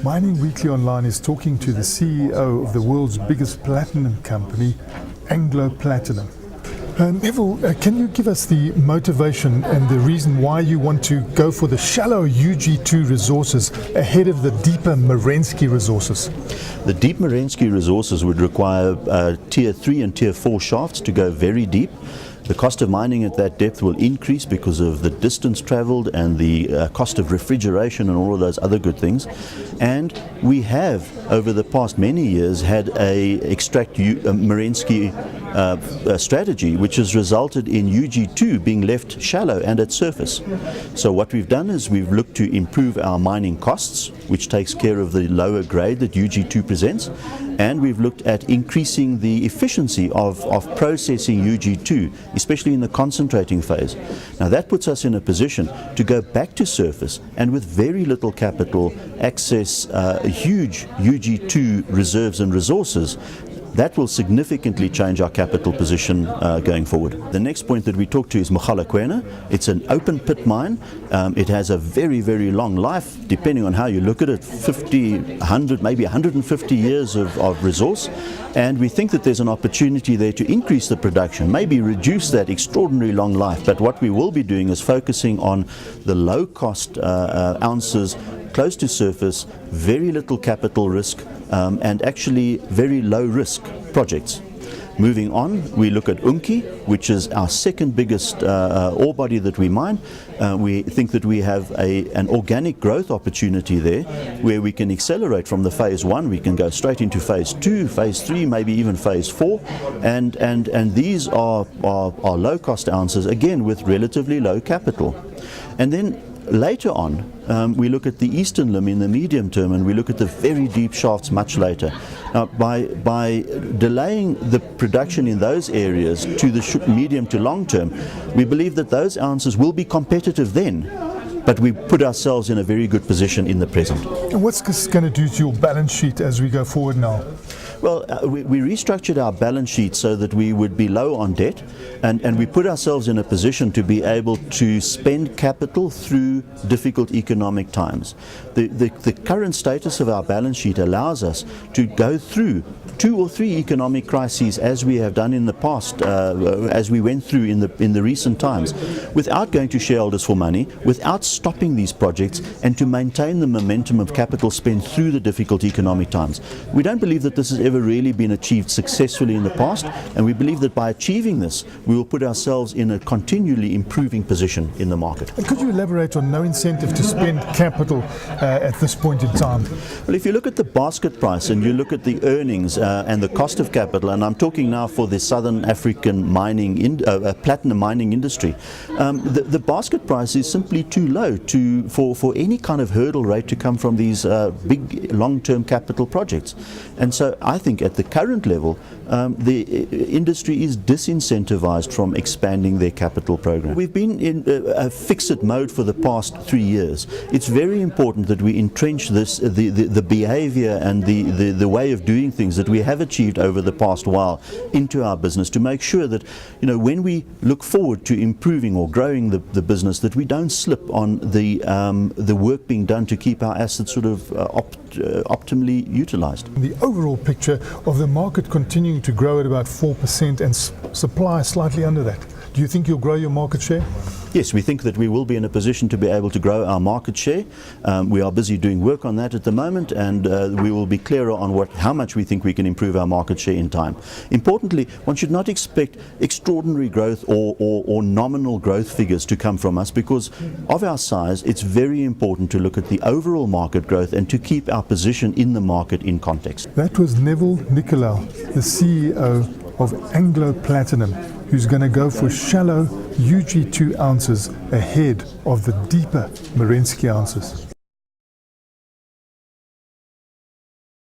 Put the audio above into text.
Mining Weekly Online is talking to the CEO of the world's biggest platinum company, Impala Platinum. Neville, can you give us the motivation and the reason why you want to go for the shallow UG2 resources ahead of the deeper Merensky resources? The deep Merensky resources would require tier 3 and tier 4 shafts to go very deep. The cost of mining at that depth will increase because of the distance travelled and the cost of refrigeration and all of those other good things. And we have, over the past many years, had a extract Merensky strategy, which has resulted in UG2 being left shallow and at surface. So what we've done is we've looked to improve our mining costs, which takes care of the lower grade that UG2 presents, and we've looked at increasing the efficiency of processing UG2, especially in the concentrating phase. Now that puts us in a position to go back to surface and with very little capital access huge UG2 reserves and resources. That will significantly change our capital position going forward. The next point that we talk to is Mogalakwena. It's an open pit mine. It has a very, very long life, depending on how you look at it, 50, 100, maybe 150 years of resource. And we think that there's an opportunity there to increase the production, maybe reduce that extraordinary long life. But what we will be doing is focusing on the low-cost ounces close to surface, very little capital risk, and actually very low-risk projects. Moving on, we look at Unki, which is our second biggest ore body that we mine. We think that we have an organic growth opportunity there where we can accelerate from the phase 1, we can go straight into phase 2, phase 3, maybe even phase 4, and these are low-cost ounces, again with relatively low capital. And then later on, we look at the eastern limb in the medium term, and we look at the very deep shafts much later. Now, by delaying the production in those areas to the medium to long term, we believe that those ounces will be competitive then, but we put ourselves in a very good position in the present. And what's this going to do to your balance sheet as we go forward now? Well, we restructured our balance sheet so that we would be low on debt, and we put ourselves in a position to be able to spend capital through difficult economic times. The current status of our balance sheet allows us to go through 2 or 3 economic crises, as we have done in the past, as we went through in the recent times, without going to shareholders for money, without stopping these projects, and to maintain the momentum of capital spend through the difficult economic times. We don't believe that this has ever really been achieved successfully in the past, and we believe that by achieving this, we will put ourselves in a continually improving position in the market. And could you elaborate on no incentive to spend capital at this point in time? Well, if you look at the basket price and you look at the earnings and the cost of capital, and I'm talking now for the Southern African mining platinum mining industry, the basket price is simply too low for any kind of hurdle rate to come from these big long-term capital projects. And so I think at the current level, the industry is disincentivized from expanding their capital program. We've been in a fix-it mode for the past 3 years. It's very important that we entrench this, the behavior and the way of doing things that we have achieved over the past while into our business, to make sure that, you know, when we look forward to improving or growing the business, that we don't slip on the work being done to keep our assets sort of optimally utilized. The overall picture of the market continuing to grow at about 4% and supply slightly under that. Do you think you'll grow your market share? Yes, we think that we will be in a position to be able to grow our market share. We are busy doing work on that at the moment, and we will be clearer on how much we think we can improve our market share in time. Importantly, one should not expect extraordinary growth or nominal growth figures to come from us, because of our size. It's very important to look at the overall market growth and to keep our position in the market in context. That was Neville Nicolau, the CEO of Impala Platinum, who's going to go for shallow UG2 ounces ahead of the deeper Merensky ounces.